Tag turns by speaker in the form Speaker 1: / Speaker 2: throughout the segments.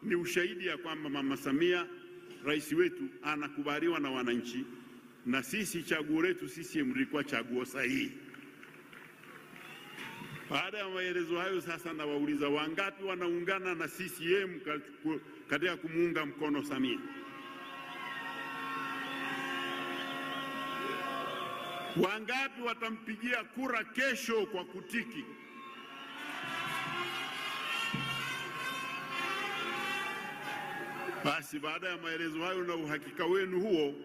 Speaker 1: ni ushahidi ya kwamba Mama Samia rais wetu anakubaliwa na wananchi, na sisi chaguo letu CCM lilikuwa chaguo sahihi. Baada ya maelezo hayo, sasa nawauliza, wangapi wanaungana na CCM katika kumuunga mkono Samia? Wangapi watampigia kura kesho kwa kutiki? Basi baada ya maelezo hayo na uhakika wenu huo,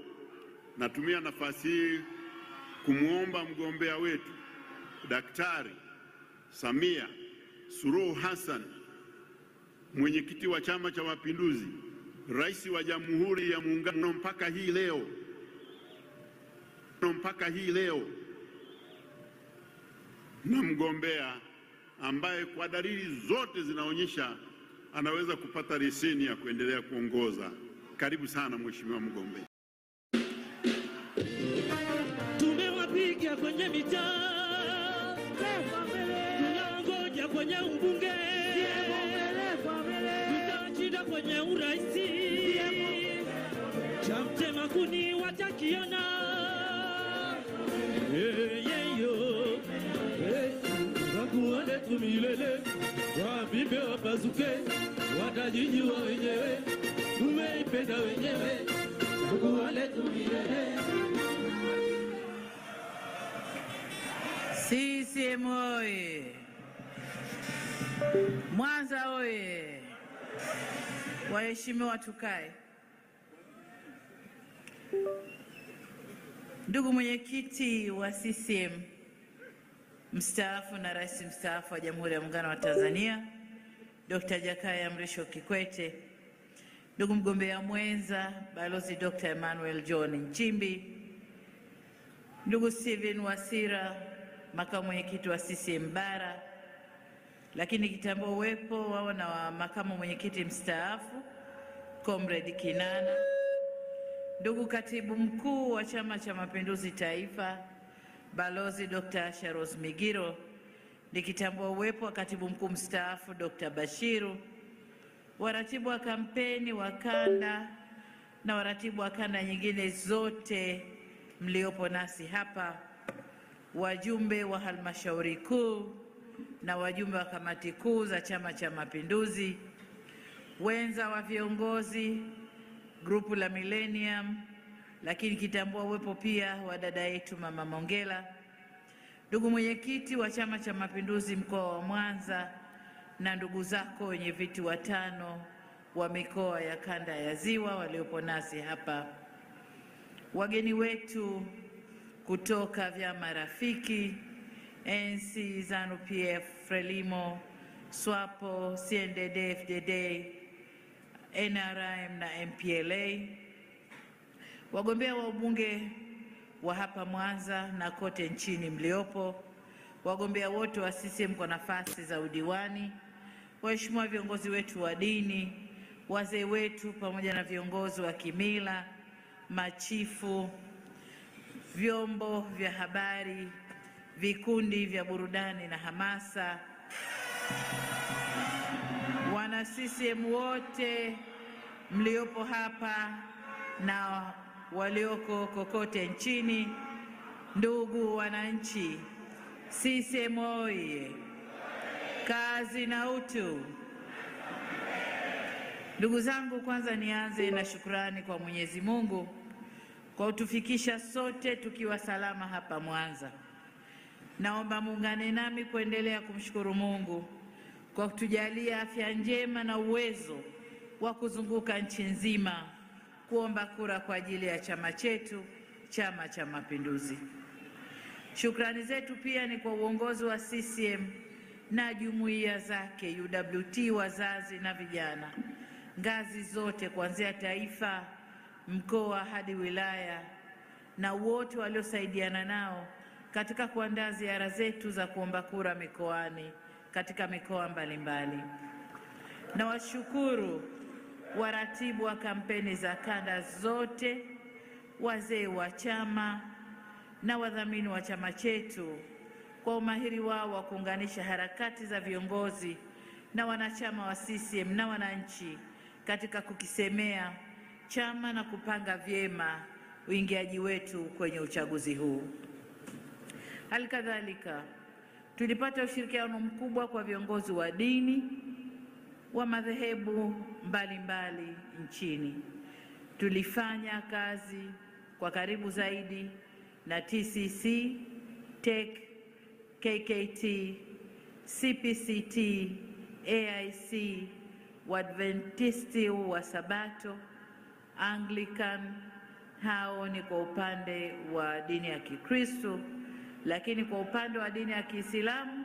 Speaker 1: natumia nafasi hii kumwomba mgombea wetu Daktari Samia Suluhu Hassan, mwenyekiti wa Chama cha Mapinduzi, rais wa Jamhuri ya Muungano mpaka hii leo, na mgombea ambaye kwa dalili zote zinaonyesha anaweza kupata leseni ya kuendelea kuongoza. Karibu sana mheshimiwa mgombea.
Speaker 2: Tumewapiga kwenye mitaa, tunangoja kwenye ubunge, tutashinda kwenye uraisi, cha mtema kuni watakiona. Wakuane tumilele, wapimbe wapazuke, watajijua wenyewe, tumeipenda wenyewe. Wakuane tumilele.
Speaker 3: CCM oye! Mwanza oye! Waheshimiwa, tukae. Ndugu mwenyekiti wa CCM mstaafu na rais mstaafu wa Jamhuri ya Muungano wa Tanzania Dr. Jakaya Mrisho Kikwete, ndugu mgombea mwenza Balozi Dr. Emmanuel John Nchimbi, ndugu Steven Wasira, makamu mwenyekiti wa CCM Bara, lakini kitambua uwepo wao na wa makamu mwenyekiti mstaafu Comrade Kinana, ndugu katibu mkuu wa Chama cha Mapinduzi Taifa Balozi Dr. Asha Rose Migiro, nikitambua uwepo wa katibu mkuu mstaafu Dr. Bashiru, waratibu wa kampeni wa kanda na waratibu wa kanda nyingine zote mliopo nasi hapa, wajumbe wa halmashauri kuu na wajumbe wa kamati kuu za Chama cha Mapinduzi, wenza wa viongozi grupu la Millennium, lakini kitambua uwepo pia wa dada yetu Mama Mongela, ndugu mwenyekiti wa Chama cha Mapinduzi mkoa wa Mwanza na ndugu zako wenye viti watano wa mikoa ya kanda ya Ziwa waliopo nasi hapa, wageni wetu kutoka vyama rafiki ANC, ZANU-PF, FRELIMO, SWAPO, CNDD, FDD, NRM na MPLA, wagombea wa ubunge wa hapa Mwanza na kote nchini mliopo, wagombea wote wa CCM kwa nafasi za udiwani, waheshimiwa viongozi wetu wa dini, wazee wetu pamoja na viongozi wa kimila, machifu, vyombo vya habari, vikundi vya burudani na hamasa, wana CCM wote mliopo hapa na walioko kokote nchini, ndugu wananchi, CCM oye! Kazi na utu. Ndugu zangu, kwanza nianze na shukrani kwa Mwenyezi Mungu kwa kutufikisha sote tukiwa salama hapa Mwanza. Naomba muungane nami kuendelea kumshukuru Mungu kwa kutujalia afya njema na uwezo wa kuzunguka nchi nzima kuomba kura kwa ajili ya chama chetu, Chama cha Mapinduzi. Shukrani zetu pia ni kwa uongozi wa CCM na jumuiya zake, UWT, wazazi na vijana, ngazi zote kuanzia taifa, mkoa hadi wilaya, na wote waliosaidiana nao katika kuandaa ziara zetu za kuomba kura mikoani katika mikoa mbalimbali. Na washukuru waratibu wa kampeni za kanda zote, wazee wa chama na wadhamini wa chama chetu kwa umahiri wao wa kuunganisha harakati za viongozi na wanachama wa CCM na wananchi katika kukisemea chama na kupanga vyema uingiaji wetu kwenye uchaguzi huu. Hali kadhalika, tulipata ushirikiano mkubwa kwa viongozi wa dini wa madhehebu mbalimbali nchini. Tulifanya kazi kwa karibu zaidi na TCC, TEC, KKT, CPCT, AIC, Waadventisti wa Sabato, Anglican, hao ni kwa upande wa dini ya Kikristo, lakini kwa upande wa dini ya Kiislamu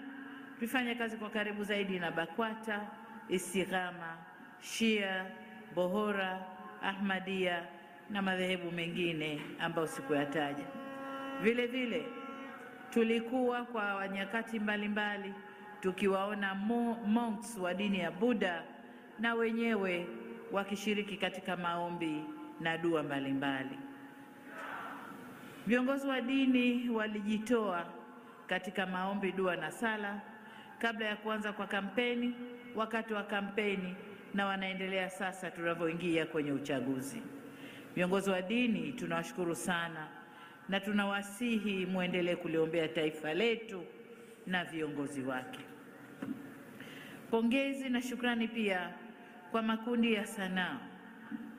Speaker 3: tulifanya kazi kwa karibu zaidi na BAKWATA, Istighama, Shia, Bohora, Ahmadiyya na madhehebu mengine ambayo sikuyataja. Vile vile tulikuwa kwa nyakati mbalimbali tukiwaona monks wa dini ya Buddha na wenyewe wakishiriki katika maombi na dua mbalimbali. Viongozi wa dini walijitoa katika maombi, dua na sala kabla ya kuanza kwa kampeni, wakati wa kampeni na wanaendelea sasa tunavyoingia kwenye uchaguzi. Viongozi wa dini tunawashukuru sana na tunawasihi muendelee kuliombea taifa letu na viongozi wake. Pongezi na shukrani pia kwa makundi ya sanaa,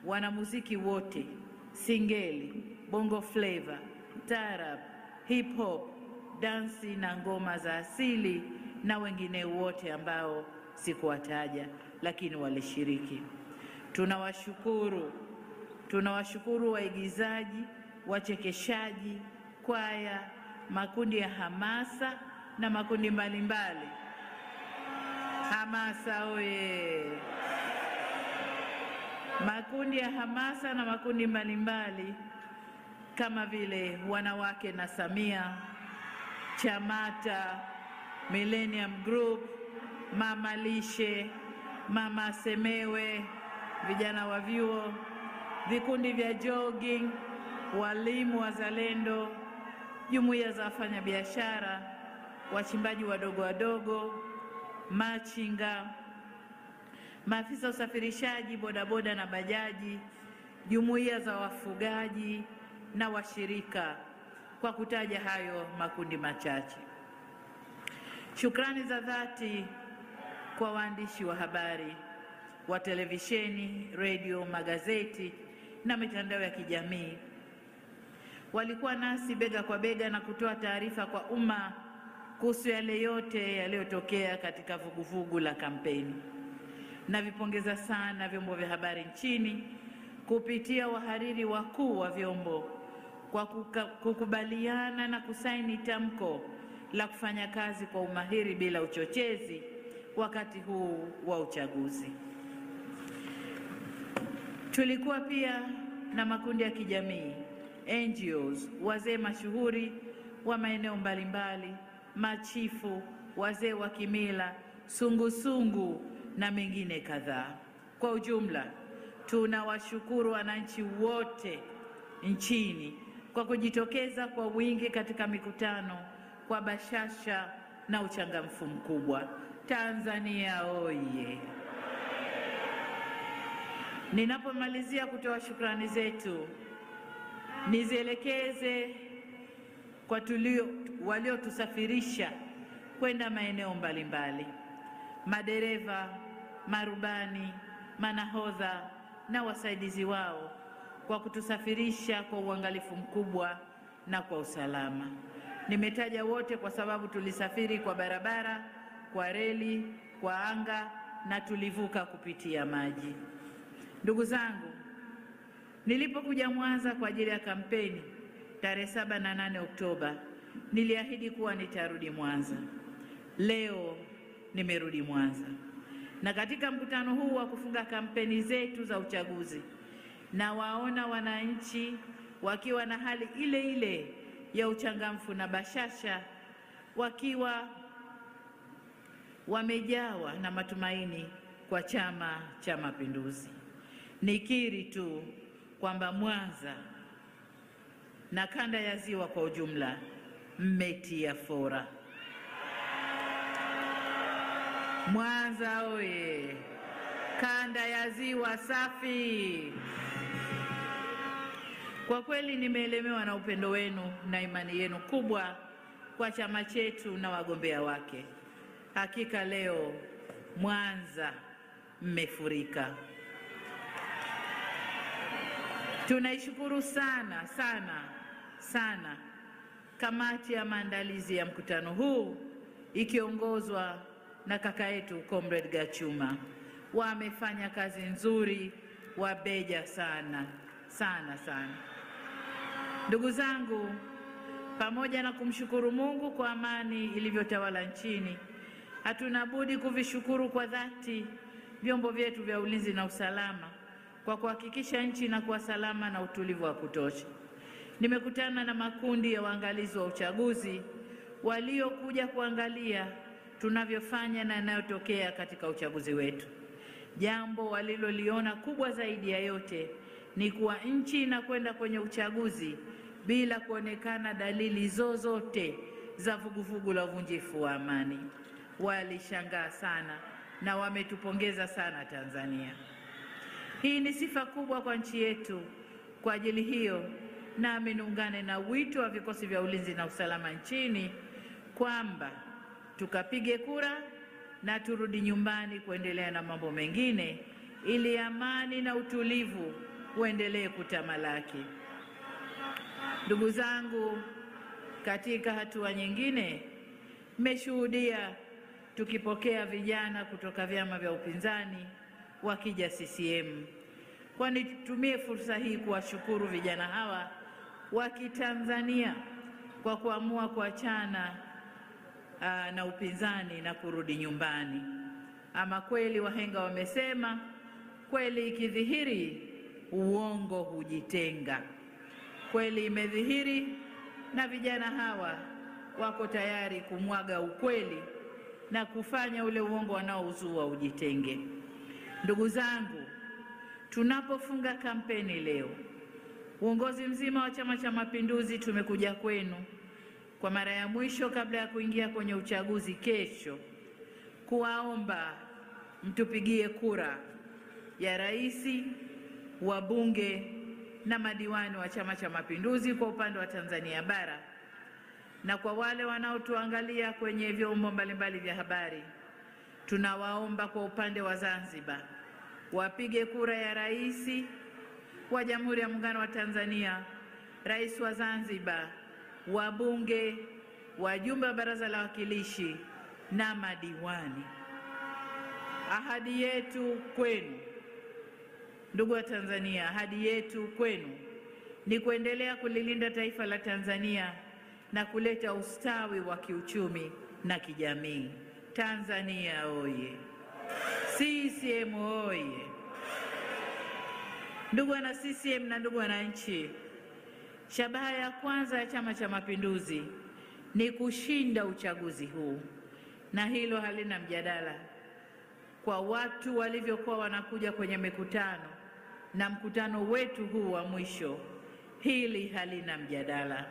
Speaker 3: wanamuziki wote, singeli, bongo flavor, taarab, hip hop, dansi na ngoma za asili na wengine wote ambao sikuwataja lakini walishiriki. Tunawashukuru waigizaji, wachekeshaji, kwaya, makundi ya hamasa na makundi mbalimbali. Hamasa oye! Makundi ya hamasa na makundi mbalimbali kama vile Wanawake na Samia, Chamata, Millennium Group, Mama Lishe, Mama Semewe, vijana wa vyuo, vikundi vya jogging, walimu wazalendo, jumuiya za wafanyabiashara, wachimbaji wadogo wadogo, machinga, maafisa usafirishaji, bodaboda na bajaji, jumuiya za wafugaji na washirika, kwa kutaja hayo makundi machache. Shukrani za dhati kwa waandishi wa habari wa televisheni, redio, magazeti na mitandao ya kijamii. Walikuwa nasi bega kwa bega na kutoa taarifa kwa umma kuhusu yale yote yaliyotokea katika vuguvugu la kampeni. Navipongeza sana vyombo vya habari nchini kupitia wahariri wakuu wa vyombo kwa kukubaliana na kusaini tamko la kufanya kazi kwa umahiri bila uchochezi wakati huu wa uchaguzi. Tulikuwa pia na makundi ya kijamii, NGOs, wazee mashuhuri wa maeneo mbalimbali, machifu, wazee wa kimila, sungusungu na mengine kadhaa. Kwa ujumla, tunawashukuru wananchi wote nchini kwa kujitokeza kwa wingi katika mikutano kwa bashasha na uchangamfu mkubwa. Tanzania oye! Ninapomalizia kutoa shukrani zetu, nizielekeze kwa waliotusafirisha kwenda maeneo mbalimbali: madereva, marubani, manahodha na wasaidizi wao, kwa kutusafirisha kwa uangalifu mkubwa na kwa usalama. Nimetaja wote kwa sababu tulisafiri kwa barabara, kwa reli, kwa anga na tulivuka kupitia maji. Ndugu zangu, nilipokuja Mwanza kwa ajili ya kampeni tarehe 7 na 8 Oktoba, niliahidi kuwa nitarudi Mwanza. Leo nimerudi Mwanza, na katika mkutano huu wa kufunga kampeni zetu za uchaguzi, na waona wananchi wakiwa na hali ile ile ya uchangamfu na bashasha, wakiwa wamejawa na matumaini kwa Chama cha Mapinduzi. Nikiri tu kwamba Mwanza na kanda ya Ziwa kwa ujumla mmetia fora. Mwanza oye! kanda ya Ziwa safi. Kwa kweli nimeelemewa na upendo wenu na imani yenu kubwa kwa chama chetu na wagombea wake. Hakika leo Mwanza mmefurika. Tunaishukuru sana sana sana kamati ya maandalizi ya mkutano huu ikiongozwa na kaka yetu Comrade Gachuma. Wamefanya kazi nzuri, wabeja sana sana sana. Ndugu zangu, pamoja na kumshukuru Mungu kwa amani ilivyotawala nchini, hatuna budi kuvishukuru kwa dhati vyombo vyetu vya ulinzi na usalama kwa kuhakikisha nchi inakuwa salama na utulivu wa kutosha. Nimekutana na makundi ya waangalizi wa uchaguzi waliokuja kuangalia tunavyofanya na yanayotokea katika uchaguzi wetu. Jambo waliloliona kubwa zaidi ya yote ni kuwa nchi inakwenda kwenye uchaguzi bila kuonekana dalili zozote za vuguvugu la uvunjifu wa amani. Walishangaa sana na wametupongeza sana Tanzania. Hii ni sifa kubwa kwa nchi yetu. Kwa ajili hiyo, nami niungane na wito wa vikosi vya ulinzi na usalama nchini kwamba tukapige kura na turudi nyumbani kuendelea na mambo mengine ili amani na utulivu uendelee kutamalaki. Ndugu zangu, katika hatua nyingine, mmeshuhudia tukipokea vijana kutoka vyama vya upinzani wakija CCM. Kwani tutumie fursa hii kuwashukuru vijana hawa wa Kitanzania kwa kuamua kuachana na upinzani na kurudi nyumbani. Ama kweli wahenga wamesema, kweli ikidhihiri uongo hujitenga. Kweli imedhihiri na vijana hawa wako tayari kumwaga ukweli na kufanya ule uongo wanaouzua ujitenge. Ndugu zangu, tunapofunga kampeni leo, uongozi mzima wa Chama cha Mapinduzi tumekuja kwenu kwa mara ya mwisho kabla ya kuingia kwenye uchaguzi kesho, kuwaomba mtupigie kura ya rais, wabunge na madiwani wa Chama cha Mapinduzi kwa upande wa Tanzania bara. Na kwa wale wanaotuangalia kwenye vyombo mbalimbali vya habari, tunawaomba kwa upande wa Zanzibar wapige kura ya rais wa Jamhuri ya Muungano wa Tanzania, rais wa Zanzibar, wabunge, wajumbe wa Baraza la Wawakilishi na madiwani. Ahadi yetu kwenu, ndugu wa Tanzania, ahadi yetu kwenu ni kuendelea kulilinda taifa la Tanzania na kuleta ustawi wa kiuchumi na kijamii. Tanzania oye! CCM oye! Ndugu wana CCM na ndugu wananchi, shabaha ya kwanza ya Chama cha Mapinduzi ni kushinda uchaguzi huu, na hilo halina mjadala. Kwa watu walivyokuwa wanakuja kwenye mikutano na mkutano wetu huu wa mwisho, hili halina mjadala.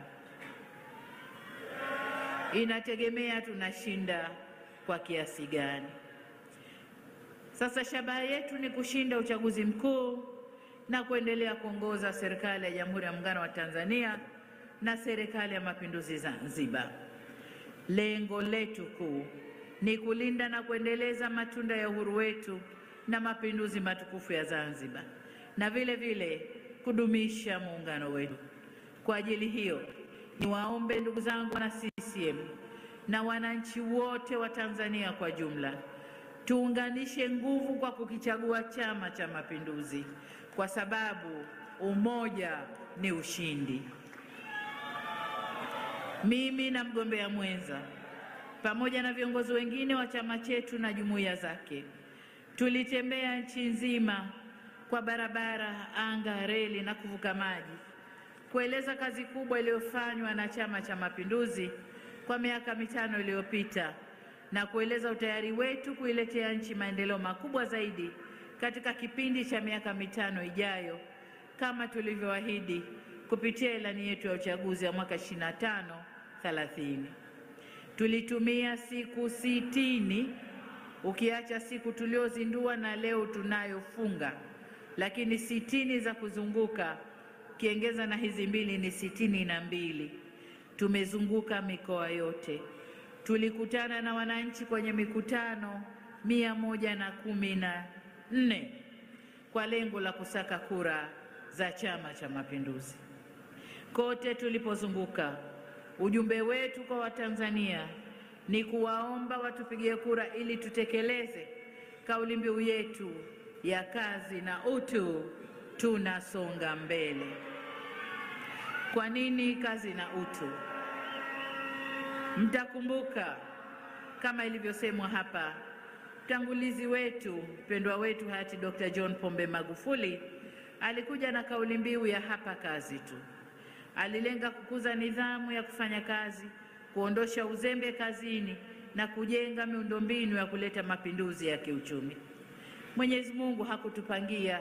Speaker 3: Inategemea tunashinda kwa kiasi gani. Sasa shabaha yetu ni kushinda uchaguzi mkuu na kuendelea kuongoza serikali ya Jamhuri ya Muungano wa Tanzania na serikali ya Mapinduzi Zanzibar. Lengo letu kuu ni kulinda na kuendeleza matunda ya uhuru wetu na mapinduzi matukufu ya Zanzibar, na vile vile kudumisha muungano wetu. Kwa ajili hiyo, niwaombe ndugu zangu wana CCM na wananchi wote wa Tanzania kwa jumla, tuunganishe nguvu kwa kukichagua Chama cha Mapinduzi, kwa sababu umoja ni ushindi. Mimi na mgombea mwenza pamoja na viongozi wengine wa chama chetu na jumuiya zake tulitembea nchi nzima kwa barabara, anga, reli na kuvuka maji kueleza kazi kubwa iliyofanywa na Chama cha Mapinduzi kwa miaka 5 iliyopita na kueleza utayari wetu kuiletea nchi maendeleo makubwa zaidi katika kipindi cha miaka 5 ijayo kama tulivyoahidi kupitia ilani yetu ya uchaguzi ya mwaka 25-30. Tulitumia siku 60 ukiacha siku tuliozindua na leo tunayofunga, lakini 60 za kuzunguka, kiongeza na hizi mbili ni 62. Tumezunguka mikoa yote, tulikutana na wananchi kwenye mikutano 114 kwa lengo la kusaka kura za Chama cha Mapinduzi. Kote tulipozunguka, ujumbe wetu kwa Watanzania ni kuwaomba watupigie kura ili tutekeleze kauli mbiu yetu ya kazi na utu, tunasonga mbele. Kwa nini kazi na utu? Mtakumbuka kama ilivyosemwa hapa, mtangulizi wetu mpendwa wetu hayati Dr. John Pombe Magufuli alikuja na kauli mbiu ya hapa kazi tu. Alilenga kukuza nidhamu ya kufanya kazi, kuondosha uzembe kazini na kujenga miundombinu ya kuleta mapinduzi ya kiuchumi. Mwenyezi Mungu hakutupangia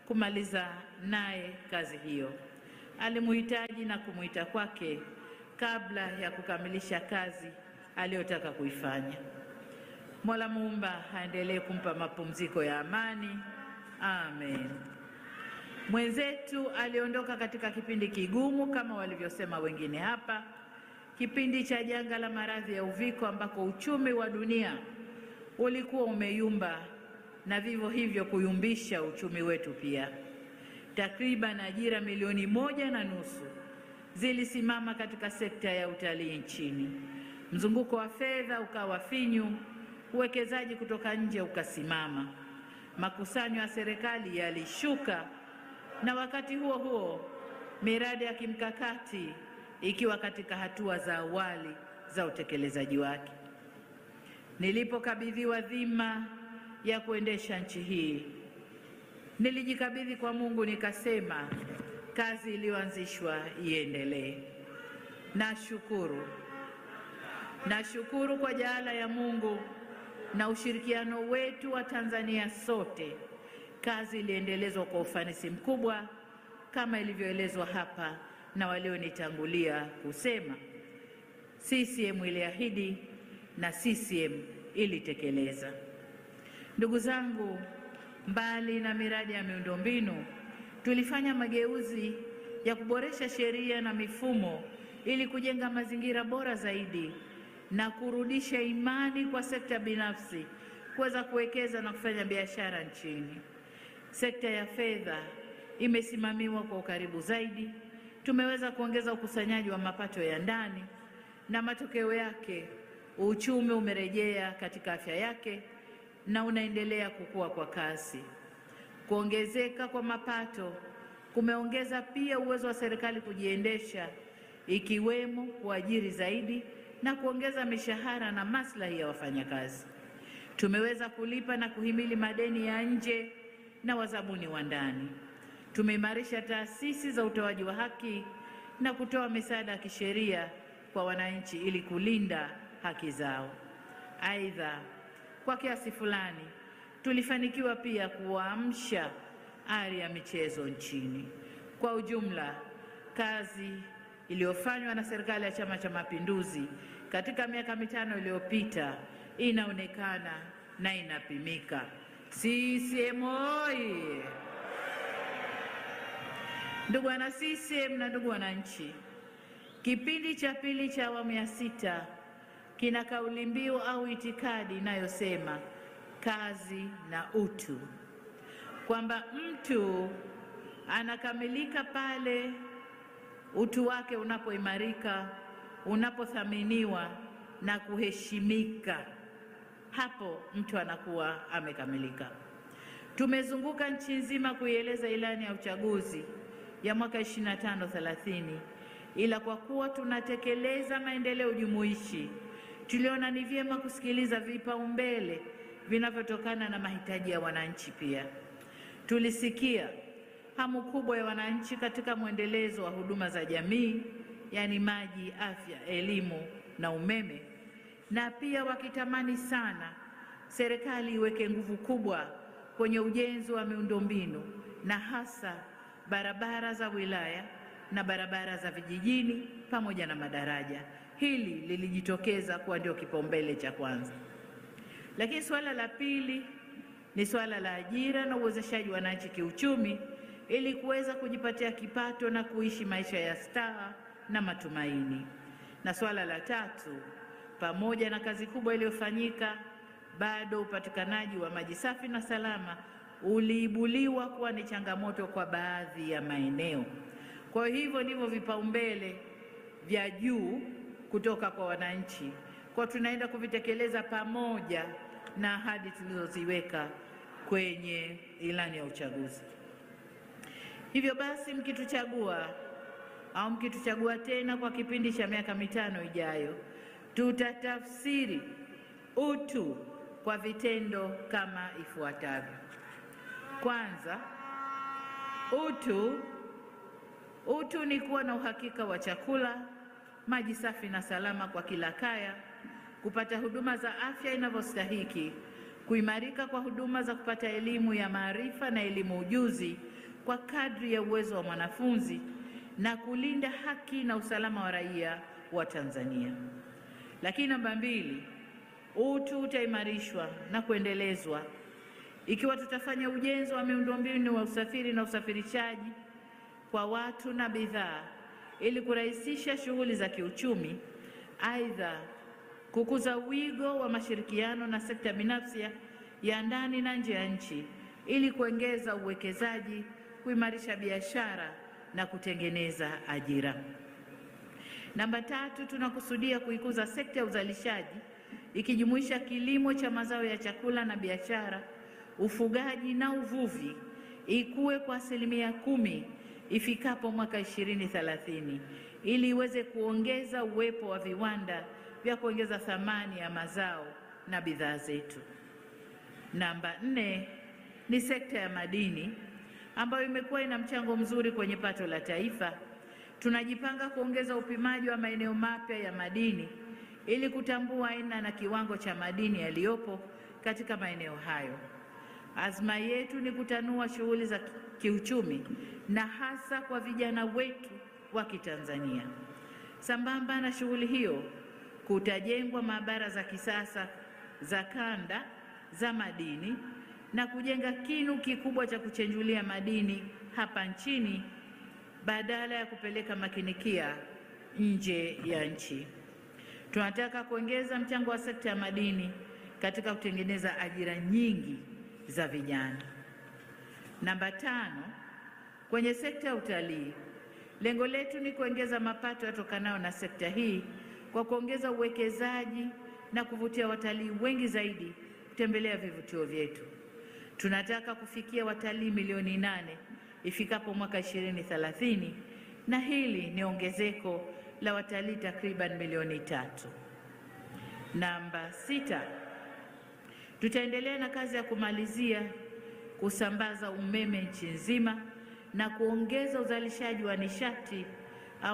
Speaker 3: kumaliza naye kazi hiyo. Alimuhitaji na kumuita kwake kabla ya kukamilisha kazi aliyotaka kuifanya. Mola Muumba aendelee kumpa mapumziko ya amani. Amen. Mwenzetu aliondoka katika kipindi kigumu kama walivyosema wengine hapa, kipindi cha janga la maradhi ya uviko ambako uchumi wa dunia ulikuwa umeyumba na vivyo hivyo kuyumbisha uchumi wetu pia. Takriban ajira 1.5 milioni zilisimama katika sekta ya utalii nchini. Mzunguko wa fedha ukawa finyu, uwekezaji kutoka nje ukasimama. Makusanyo ya serikali yalishuka, na wakati huo huo miradi ya kimkakati ikiwa katika hatua za awali za utekelezaji wake. Nilipokabidhiwa dhima ya kuendesha nchi hii, nilijikabidhi kwa Mungu nikasema kazi iliyoanzishwa iendelee. Nashukuru kwa jaala ya Mungu na ushirikiano wetu wa Tanzania sote, kazi iliendelezwa kwa ufanisi mkubwa kama ilivyoelezwa hapa na walionitangulia kusema. CCM iliahidi na CCM ilitekeleza. Ndugu zangu, mbali na miradi ya miundombinu, tulifanya mageuzi ya kuboresha sheria na mifumo ili kujenga mazingira bora zaidi na kurudisha imani kwa sekta binafsi kuweza kuwekeza na kufanya biashara nchini. Sekta ya fedha imesimamiwa kwa ukaribu zaidi. Tumeweza kuongeza ukusanyaji wa mapato ya ndani na matokeo yake uchumi umerejea katika afya yake na unaendelea kukua kwa kasi. Kuongezeka kwa mapato kumeongeza pia uwezo wa serikali kujiendesha, ikiwemo kuajiri zaidi na kuongeza mishahara na maslahi ya wafanyakazi. Tumeweza kulipa na kuhimili madeni ya nje na wazabuni wa ndani. Tumeimarisha taasisi za utoaji wa haki na kutoa misaada ya kisheria kwa wananchi ili kulinda haki zao. Aidha, kwa kiasi fulani tulifanikiwa pia kuamsha ari ya michezo nchini. Kwa ujumla, kazi iliyofanywa na serikali ya Chama cha Mapinduzi katika miaka 5 iliyopita inaonekana na inapimika. CCM oyee! Ndugu wana CCM na ndugu wananchi, kipindi cha pili cha awamu ya 6 kina kauli mbiu au itikadi inayosema kazi na utu, kwamba mtu anakamilika pale utu wake unapoimarika, unapothaminiwa na kuheshimika. Hapo mtu anakuwa amekamilika. Tumezunguka nchi nzima kuieleza ilani ya uchaguzi ya mwaka 25-30, ila kwa kuwa tunatekeleza maendeleo jumuishi, tuliona ni vyema kusikiliza vipaumbele vinavyotokana na mahitaji ya wananchi. Pia tulisikia hamu kubwa ya wananchi katika mwendelezo wa huduma za jamii, yani maji, afya, elimu na umeme, na pia wakitamani sana serikali iweke nguvu kubwa kwenye ujenzi wa miundombinu na hasa barabara za wilaya na barabara za vijijini pamoja na madaraja. Hili lilijitokeza kuwa ndio kipaumbele cha kwanza. Lakini suala la pili ni suala la ajira na uwezeshaji wa wananchi kiuchumi ili kuweza kujipatia kipato na kuishi maisha ya staha na matumaini. Na suala la tatu, pamoja na kazi kubwa iliyofanyika, bado upatikanaji wa maji safi na salama uliibuliwa kuwa ni changamoto kwa baadhi ya maeneo. Kwa hivyo ndivyo vipaumbele vya juu kutoka kwa wananchi, kwa tunaenda kuvitekeleza pamoja na ahadi tulizoziweka kwenye ilani ya uchaguzi. Hivyo basi, mkituchagua tena kwa kipindi cha miaka 5 ijayo, tutatafsiri utu kwa vitendo kama ifuatavyo. Kwanza, utu ni kuwa na uhakika wa chakula, maji safi na salama kwa kila kaya, kupata huduma za afya inavyostahiki, kuimarika kwa huduma za kupata elimu ya maarifa na elimu ujuzi kwa kadri ya uwezo wa mwanafunzi, na kulinda haki na usalama wa raia wa Tanzania. Lakini namba 2, utu utaimarishwa na kuendelezwa ikiwa tutafanya ujenzi wa miundombinu wa usafiri na usafirishaji kwa watu na bidhaa ili kurahisisha shughuli za kiuchumi. Aidha, kukuza wigo wa mashirikiano na sekta binafsi ya ndani na nje ya nchi ili kuongeza uwekezaji, kuimarisha biashara na kutengeneza ajira. Namba 3, tunakusudia kuikuza sekta ya uzalishaji ikijumuisha kilimo cha mazao ya chakula na biashara, ufugaji na uvuvi ikue kwa 10% ifikapo mwaka 2030 ili iweze kuongeza uwepo wa viwanda vya kuongeza thamani ya mazao na bidhaa zetu. Namba 4 ni sekta ya madini ambayo imekuwa ina mchango mzuri kwenye pato la taifa. Tunajipanga kuongeza upimaji wa maeneo mapya ya madini ili kutambua aina na kiwango cha madini yaliyopo katika maeneo hayo. Azma yetu ni kutanua shughuli za kiuchumi na hasa kwa vijana wetu wa Kitanzania. Sambamba na shughuli hiyo, kutajengwa maabara za kisasa za kanda za madini na kujenga kinu kikubwa cha kuchenjulia madini hapa nchini badala ya kupeleka makinikia nje ya nchi. Tunataka kuongeza mchango wa sekta ya madini katika kutengeneza ajira nyingi za vijana. Namba 5, kwenye sekta ya utalii, lengo letu ni kuongeza mapato yatokanayo na sekta hii kwa kuongeza uwekezaji na kuvutia watalii wengi zaidi kutembelea vivutio vyetu. Tunataka kufikia watalii milioni 8 ifikapo mwaka 2030, na hili ni ongezeko la watalii takriban milioni 3. Namba 6, tutaendelea na kazi ya kumalizia kusambaza umeme nchi nzima na kuongeza uzalishaji wa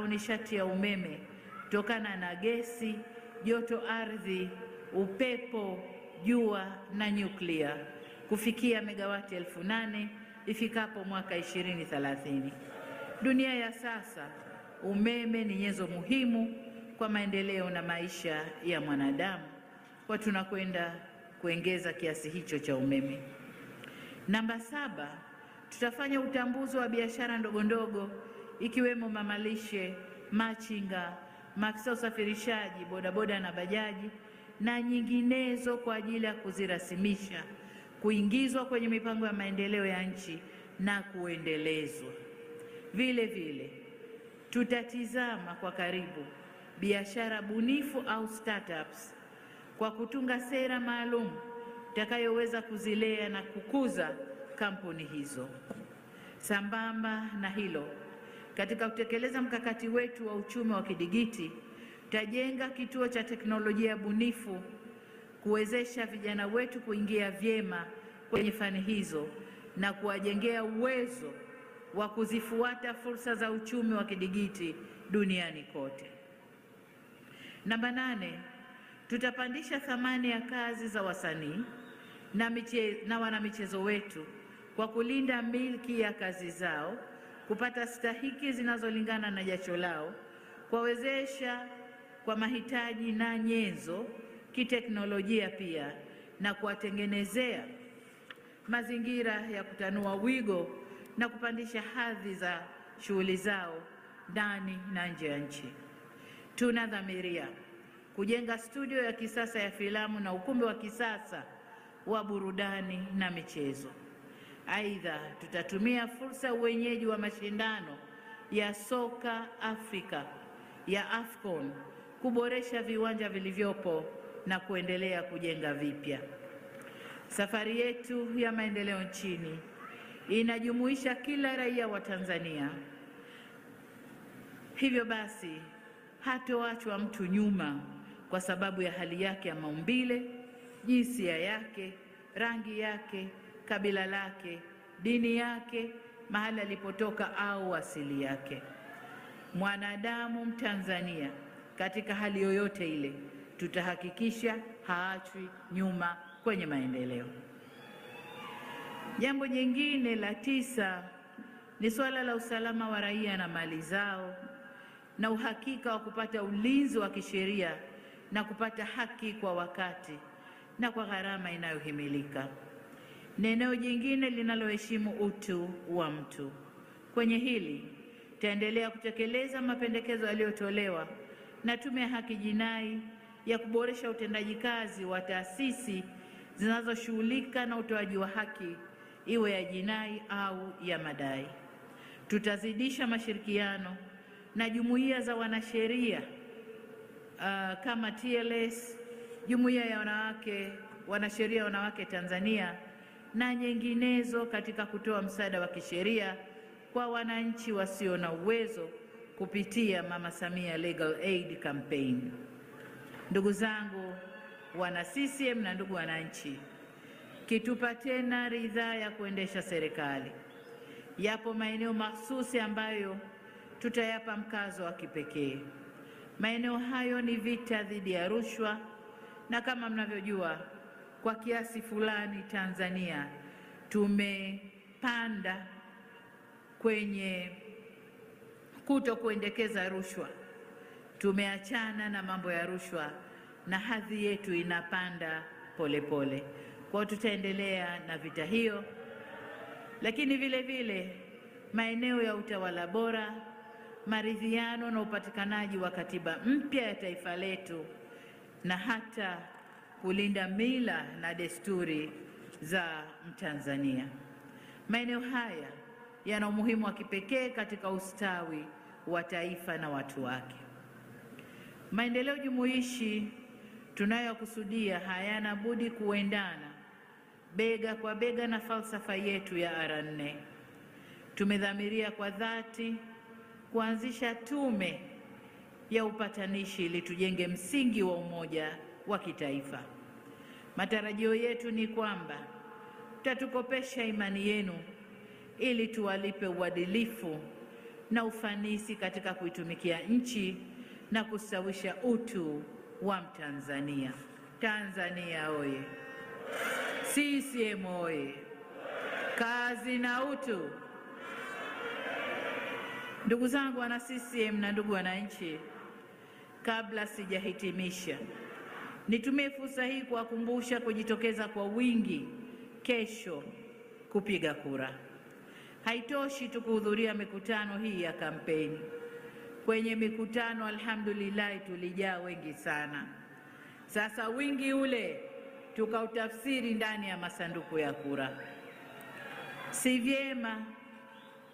Speaker 3: nishati ya umeme kutokana na gesi, joto ardhi, upepo, jua na nyuklia kufikia megawati 8,000 ifikapo mwaka 2030. Dunia ya sasa, umeme ni nyenzo muhimu kwa maendeleo na maisha ya mwanadamu, kwa tunakwenda kuongeza kiasi hicho cha umeme. Namba 7, tutafanya utambuzi wa biashara ndogo ndogo ikiwemo mamalishe, machinga, maafisa usafirishaji, bodaboda na bajaji na nyinginezo kwa ajili ya kuzirasimisha, kuingizwa kwenye mipango ya maendeleo ya nchi na kuendelezwa. Vile vile tutatizama kwa karibu biashara bunifu au startups kwa kutunga sera maalum itakayoweza kuzilea na kukuza kampuni hizo. Sambamba na hilo, katika kutekeleza mkakati wetu wa uchumi wa kidigiti, tutajenga kituo cha teknolojia bunifu kuwezesha vijana wetu kuingia vyema kwenye fani hizo na kuwajengea uwezo wa kuzifuata fursa za uchumi wa kidigiti duniani kote. Namba 8, tutapandisha thamani ya kazi za wasanii na wanamichezo wetu kwa kulinda milki ya kazi zao, kupata stahiki zinazolingana na jasho lao, kuwawezesha kwa mahitaji na nyenzo kiteknolojia pia, na kuwatengenezea mazingira ya kutanua wigo na kupandisha hadhi za shughuli zao ndani na nje ya nchi. Tunadhamiria kujenga studio ya kisasa ya filamu na ukumbi wa kisasa wa burudani na michezo. Aidha, tutatumia fursa ya uwenyeji wa mashindano ya soka Afrika ya AFCON kuboresha viwanja vilivyopo na kuendelea kujenga vipya. Safari yetu ya maendeleo nchini inajumuisha kila raia wa Tanzania. Hivyo basi, hatoachwa mtu nyuma kwa sababu ya hali yake ya maumbile, jinsia yake, rangi yake, kabila lake, dini yake, mahali alipotoka au asili yake. Mwanadamu Mtanzania katika hali yoyote ile, tutahakikisha haachwi nyuma kwenye maendeleo. Jambo jingine la 9 ni suala la usalama wa raia na mali zao na uhakika wa kupata ulinzi wa kisheria na kupata haki kwa wakati na kwa gharama inayohimilika. Ni eneo jingine linaloheshimu utu wa mtu. Kwenye hili taendelea kutekeleza mapendekezo yaliyotolewa na Tume ya Haki Jinai ya kuboresha utendaji kazi wa taasisi zinazoshughulika na utoaji wa haki, iwe ya jinai au ya madai. Tutazidisha mashirikiano na jumuiya za wanasheria kama TLS, Jumuiya ya Wanasheria Wanawake Tanzania na nyinginezo katika kutoa msaada wa kisheria kwa wananchi wasio na uwezo kupitia Mama Samia Legal Aid Campaign. Ndugu zangu wana CCM na ndugu wananchi, kitupa tena ridhaa ya kuendesha serikali, yapo maeneo mahsusi ambayo tutayapa mkazo wa kipekee. Maeneo hayo ni vita dhidi ya rushwa, na kama mnavyojua, kwa kiasi fulani Tanzania tumepanda kwenye kutokuendekeza rushwa. Tumeachana na mambo ya rushwa na hadhi yetu inapanda polepole. Kwa hiyo tutaendelea na vita hiyo, lakini vile vile maeneo ya utawala bora, maridhiano na upatikanaji wa katiba mpya ya taifa letu na hata kulinda mila na desturi za Mtanzania. Maeneo haya yana umuhimu wa kipekee katika ustawi wa taifa na watu wake. Maendeleo jumuishi tunayokusudia hayana budi kuendana bega kwa bega na falsafa yetu ya R4. Tumedhamiria kwa dhati kuanzisha tume ya upatanishi ili tujenge msingi wa umoja wa kitaifa. Matarajio yetu ni kwamba mtatukopesha imani yenu ili tuwalipe uadilifu na ufanisi katika kuitumikia nchi na kustawisha utu wa Mtanzania. Tanzania oye! CCM oye! Kazi na utu! Ndugu zangu wana CCM na ndugu wananchi, kabla sijahitimisha, nitumie fursa hii kuwakumbusha kujitokeza kwa wingi kesho kupiga kura. Haitoshi tu kuhudhuria mikutano hii ya kampeni. Kwenye mikutano alhamdulillah tulijaa wengi sana. Sasa wingi ule tukautafsiri ndani ya masanduku ya kura. Si vyema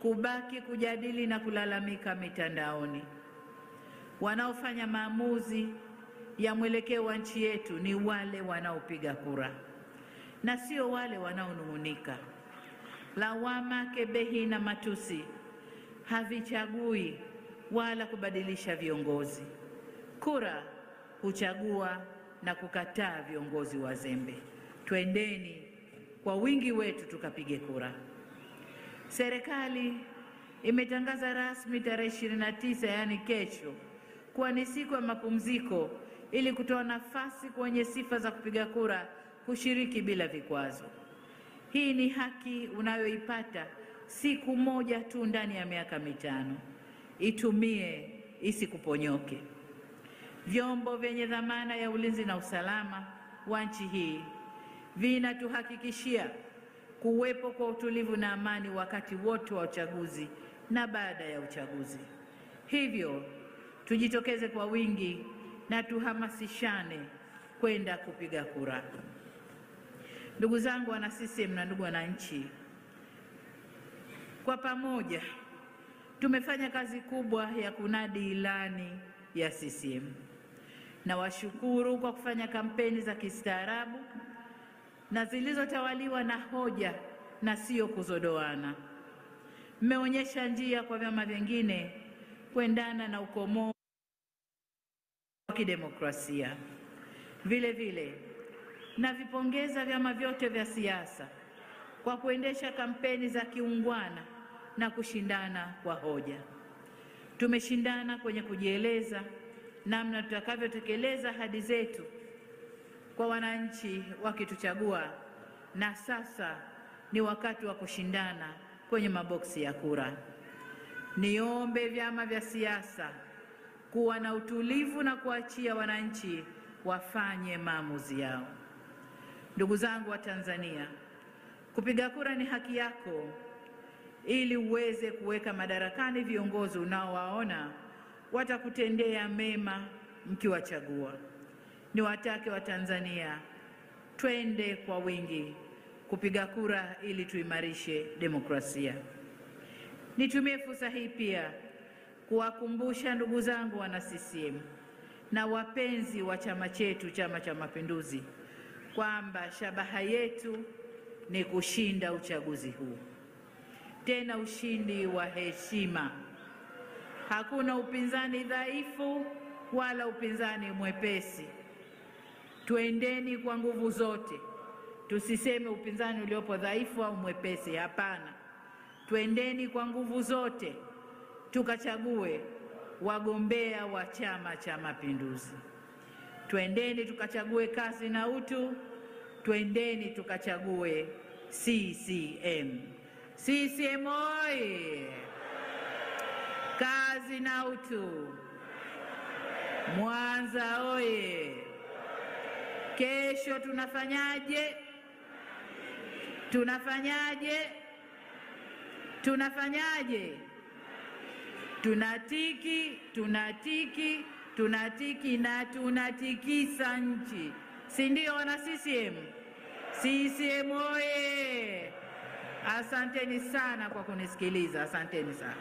Speaker 3: kubaki kujadili na kulalamika mitandaoni. Wanaofanya maamuzi ya mwelekeo wa nchi yetu ni wale wanaopiga kura na sio wale wanaonung'unika. Lawama, kebehi na matusi havichagui wala kubadilisha viongozi. Kura huchagua na kukataa viongozi wazembe. Twendeni kwa wingi wetu tukapige kura. Serikali imetangaza rasmi tarehe 29, yaani kesho, kuwa ni siku ya mapumziko ili kutoa nafasi kwa wenye sifa za kupiga kura kushiriki bila vikwazo. Hii ni haki unayoipata siku moja tu ndani ya miaka 5. Itumie, isikuponyoke. Vyombo vyenye dhamana ya ulinzi na usalama wa nchi hii vinatuhakikishia kuwepo kwa utulivu na amani wakati wote wa uchaguzi na baada ya uchaguzi. Hivyo tujitokeze kwa wingi na tuhamasishane kwenda kupiga kura. Ndugu zangu wana CCM na ndugu wananchi, kwa pamoja tumefanya kazi kubwa ya kunadi ilani ya CCM. Na washukuru kwa kufanya kampeni za kistaarabu na zilizotawaliwa na hoja na sio kuzodoana. Mmeonyesha njia kwa vyama vingine kuendana na ukomo wa kidemokrasia. Vile vile navipongeza vyama vyote vya siasa kwa kuendesha kampeni za kiungwana na kushindana kwa hoja. Tumeshindana kwenye kujieleza namna tutakavyotekeleza ahadi zetu kwa wananchi wakituchagua, na sasa ni wakati wa kushindana kwenye maboksi ya kura. Niombe vyama vya siasa kuwa na utulivu na kuachia wananchi wafanye maamuzi yao. Ndugu zangu wa Tanzania, kupiga kura ni haki yako ili uweze kuweka madarakani viongozi unaowaona watakutendea mema mkiwachagua. Niwatake wa Tanzania twende kwa wingi kupiga kura ili tuimarishe demokrasia. Nitumie fursa hii pia kuwakumbusha ndugu zangu wana CCM na wapenzi wa chama chetu, Chama cha Mapinduzi, kwamba shabaha yetu ni kushinda uchaguzi huu, tena ushindi wa heshima. Hakuna upinzani dhaifu wala upinzani mwepesi. Tuendeni kwa nguvu zote, tusiseme upinzani uliopo dhaifu au mwepesi. Hapana, tuendeni kwa nguvu zote tukachague wagombea wa Chama cha Mapinduzi. Twendeni tukachague kazi na utu, twendeni tukachague CCM. CCM oye! Kazi na utu. Mwanza oye! Kesho tunafanyaje? Tunafanyaje? Tunatiki na tunatikisa nchi, si ndio wana CCM? CCM oye! Asanteni sana kwa kunisikiliza, asanteni sana.